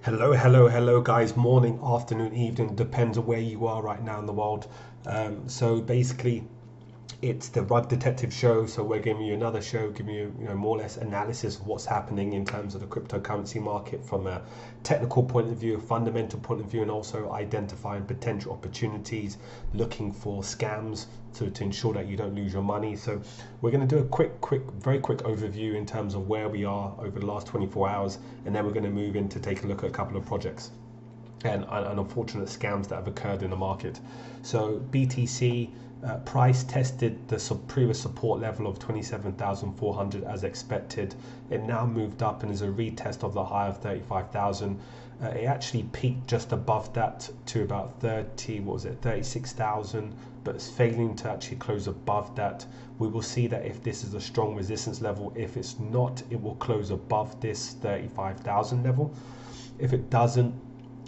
Hello guys, morning, afternoon, evening, depends on where you are right now in the world. So basically it's the Rug Detective show, so we're giving you another show, giving you, more or less analysis of what's happening in terms of the cryptocurrency market from a technical point of view, a fundamental point of view, and also identifying potential opportunities, looking for scams to ensure that you don't lose your money. So we're going to do a very quick overview in terms of where we are over the last 24 hours, and then we're going to move in to take a look at a couple of projects and unfortunate scams that have occurred in the market. So BTC price tested the previous support level of 27,400 as expected. It now moved up and is a retest of the high of 35,000. It actually peaked just above that to about 36,000, but it's failing to actually close above that. We will see that if this is a strong resistance level. If it's not, it will close above this 35,000 level. If it doesn't,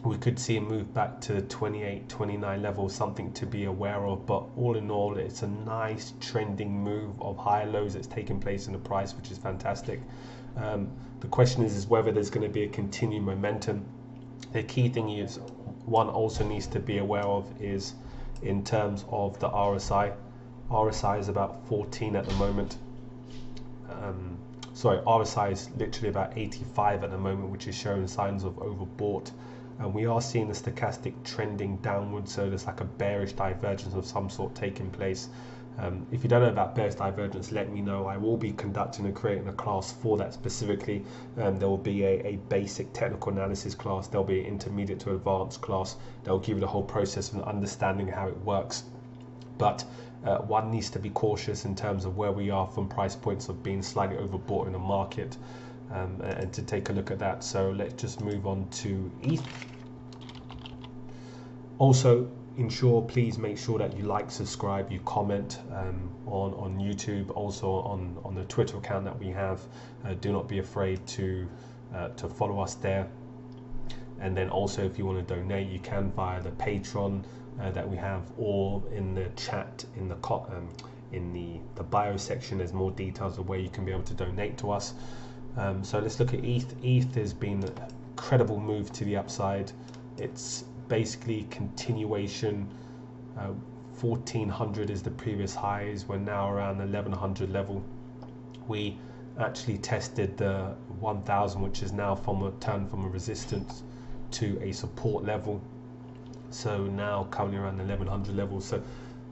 we could see a move back to the 28, 29 level, something to be aware of. But all in all, it's a nice trending move of higher lows that's taking place in the price, which is fantastic. The question is whether there's going to be a continued momentum. The key thing is one also needs to be aware of is in terms of the RSI. RSI is about 14 at the moment. RSI is literally about 85 at the moment, which is showing signs of overbought. And we are seeing the stochastic trending downwards, so there's like a bearish divergence of some sort taking place. If you don't know about bearish divergence, let me know. I will be conducting and creating a class for that specifically. There will be a basic technical analysis class. There'll be an intermediate to advanced class that will give you the whole process and understanding how it works. But one needs to be cautious in terms of where we are from price points of being slightly overbought in the market. And to take a look at that. So let's just move on to ETH. Also, please make sure that you like, subscribe, you comment on YouTube, also on the Twitter account that we have. Do not be afraid to follow us there. And then also, if you want to donate, you can via the Patreon that we have, or in the chat in the bio section. There's more details of where you can be able to donate to us. So let's look at ETH. ETH has been an incredible move to the upside. It's basically continuation. 1400 is the previous highs. We're now around 1100 level. We actually tested the 1000, which is now turned from a resistance to a support level. So now currently around 1100 level. So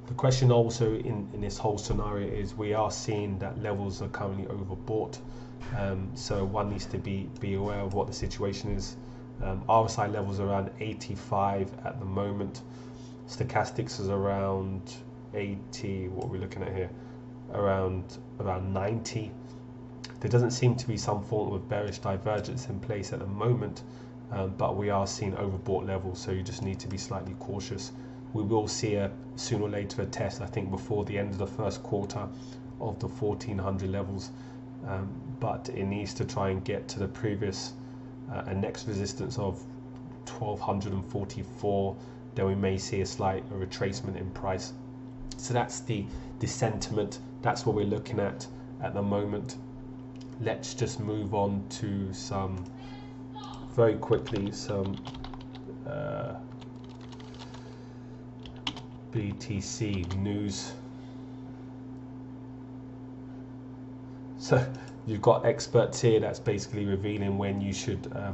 the question also in this whole scenario is we are seeing that levels are currently overbought. So one needs to be aware of what the situation is. RSI levels are around 85 at the moment. Stochastics is around 80. What are we looking at here? Around 90. There doesn't seem to be some form of bearish divergence in place at the moment, but we are seeing overbought levels, so you just need to be slightly cautious. We will see sooner or later a test, I think, before the end of the first quarter of the 1400 levels. But it needs to try and get to the previous next resistance of 1244. Then we may see a slight retracement in price. So that's the sentiment. That's what we're looking at the moment. Let's just move on to some very quickly some BTC news. So you've got experts here that's basically revealing when you should buy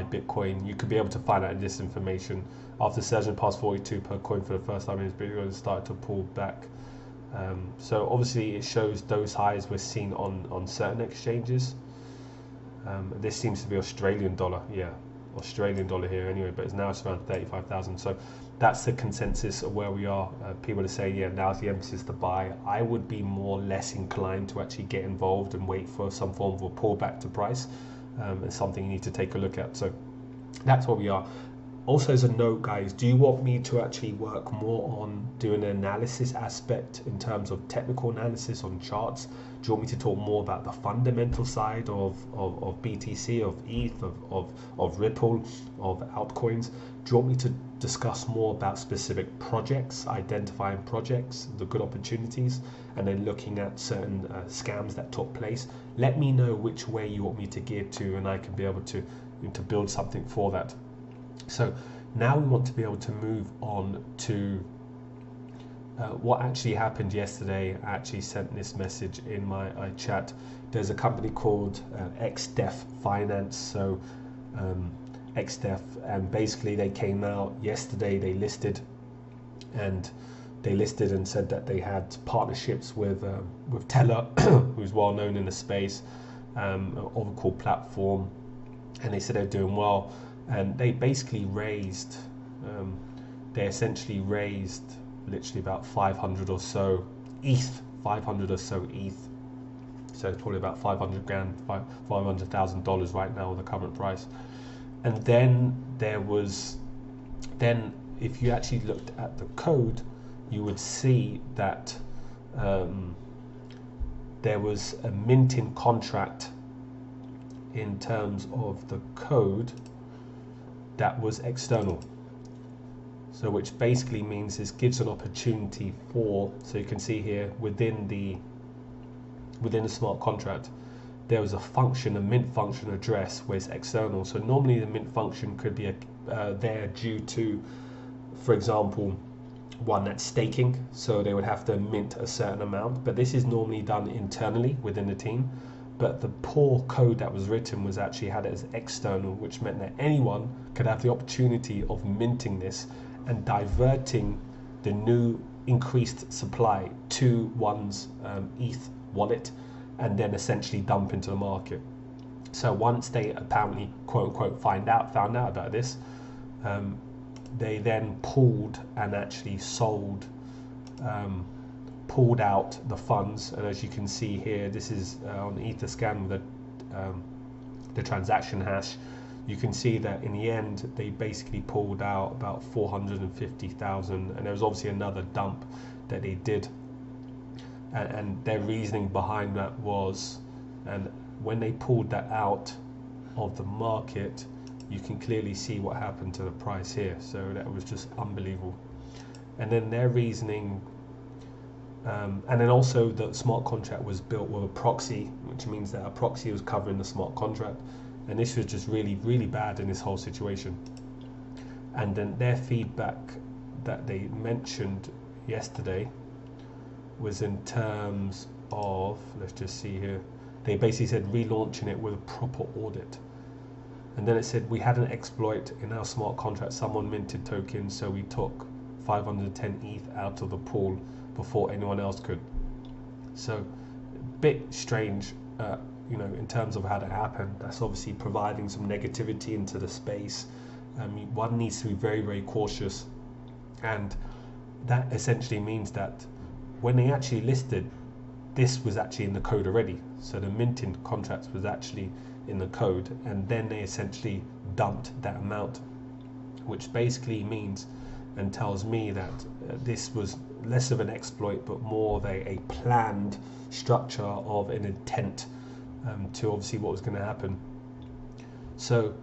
Bitcoin. You could be able to find out this information after surging past 42 per coin for the first time. It's Bitcoin started to pull back. So obviously it shows those highs we're seeing on certain exchanges. This seems to be Australian dollar, Australian dollar here anyway, but now it's around 35,000. So that's the consensus of where we are. People are saying, now's the emphasis to buy. I would be less inclined to actually get involved and wait for some form of a pullback to price. It's something you need to take a look at. So that's where we are. Also, as a note, guys, do you want me to actually work more on doing an analysis aspect in terms of technical analysis on charts? Do you want me to talk more about the fundamental side of BTC, of ETH, of Ripple, of altcoins? Do you want me to discuss more about specific projects, identifying projects, the good opportunities, and then looking at certain scams that took place? Let me know which way you want me to gear to, and I can be able to build something for that. So now we want to be able to move on to what actually happened yesterday. I actually sent this message in my chat. There's a company called XDEF Finance, so XDEF, and basically they came out yesterday. They listed and said that they had partnerships with Teller, who's well known in the space, an Oracle platform, and they said they're doing well. And they basically raised, they essentially raised literally about 500 or so ETH, 500 or so ETH. So it's probably about 500 grand, $500,000 right now with the current price. And then if you actually looked at the code, you would see that there was a minting contract in terms of the code that was external. So which basically means this gives an opportunity for, so you can see here within the smart contract, there was a function, a mint function address where it's external. So normally the mint function could be there due to, for example, one that's staking, so they would have to mint a certain amount, but this is normally done internally within the team. But the poor code that was written was actually had it as external, which meant that anyone could have the opportunity of minting this and diverting the new increased supply to one's ETH wallet, and then essentially dump into the market. So once they apparently quote unquote found out about this, they then pulled and actually sold, pulled out the funds. And as you can see here, this is on Etherscan with the transaction hash. You can see that in the end they basically pulled out about 450,000, and there was obviously another dump that they did, and their reasoning behind that was, and when they pulled that out of the market, you can clearly see what happened to the price here. So that was just unbelievable. And then their reasoning, and then also the smart contract was built with a proxy, which means that a proxy was covering the smart contract, and this was just really, really bad in this whole situation. And then their feedback that they mentioned yesterday was in terms of, let's just see here, they basically said relaunching it with a proper audit. And then it said, we had an exploit in our smart contract, someone minted tokens, so we took 510 ETH out of the pool before anyone else could. So a bit strange, in terms of how that happened. That's obviously providing some negativity into the space. One needs to be very, very cautious, and that essentially means that when they actually listed, this was actually in the code already. So the minting contract was actually in the code, and then they essentially dumped that amount, which basically means and tells me that this was less of an exploit but more of a planned structure of an intent to obviously what was going to happen. So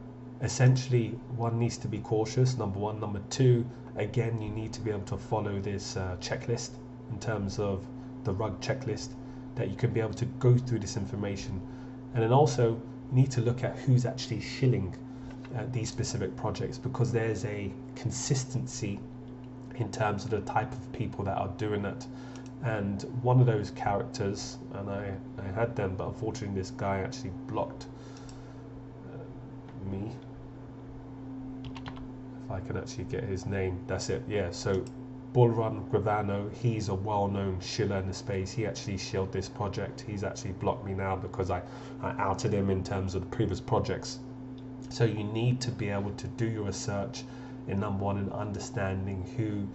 essentially one needs to be cautious, number one. Number two, again, you need to be able to follow this checklist in terms of the rug checklist, that you can be able to go through this information, and then also you need to look at who's actually shilling these specific projects, because there's a consistency in terms of the type of people that are doing it. And one of those characters, and I had them, but unfortunately this guy actually blocked me. If I can actually get his name, that's it. Yeah, so Bullrun Gravano, he's a well-known shiller in the space. He actually shilled this project. He's actually blocked me now because I outed him in terms of the previous projects. So you need to be able to do your research in number one, in understanding who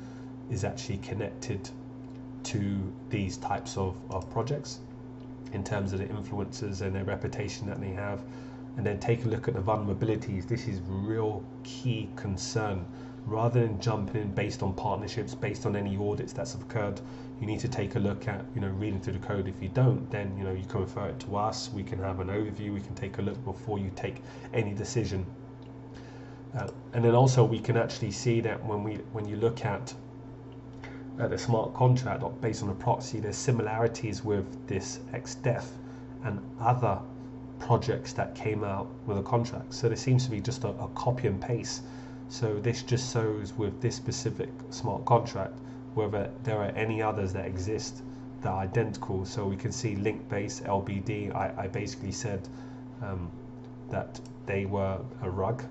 is actually connected to these types of projects in terms of the influencers and their reputation that they have. and then take a look at the vulnerabilities. This is real key concern. Rather than jumping in based on partnerships, based on any audits that's occurred, you need to take a look at, reading through the code. If you don't, then you can refer it to us. We can have an overview. We can take a look before you take any decision. And then also we can actually see that when you look at the smart contract based on a proxy, there's similarities with this XDEF and other projects that came out with a contract. So there seems to be just a copy and paste. So this just shows with this specific smart contract whether there are any others that exist that are identical. So we can see link-based LBD. I basically said that they were a rug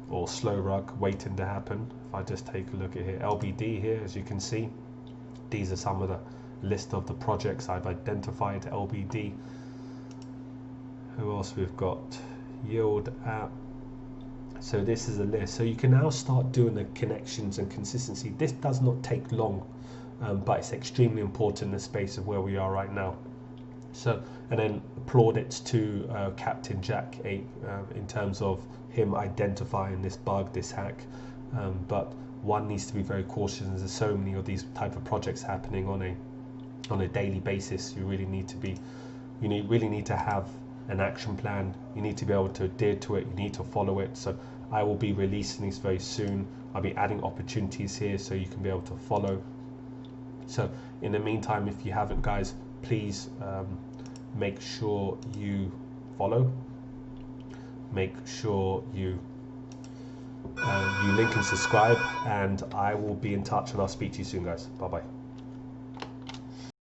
or slow rug waiting to happen. If I just take a look at here, LBD here, as you can see, these are some of the list of the projects I've identified. LBD. Who else we've got? Yield app. So this is a list. So you can now start doing the connections and consistency. This does not take long, but it's extremely important in the space of where we are right now. So, and then plaudits to Captain Jack 8 in terms of him identifying this bug, this hack. But one needs to be very cautious. There's so many of these type of projects happening on a daily basis. You really need to be, really need to have an action plan. You need to be able to adhere to it. You need to follow it. So I will be releasing this very soon. I'll be adding opportunities here so you can be able to follow. So in the meantime, if you haven't, guys, please make sure you follow. Make sure you link and subscribe, and I will be in touch, and I'll speak to you soon, guys. Bye bye.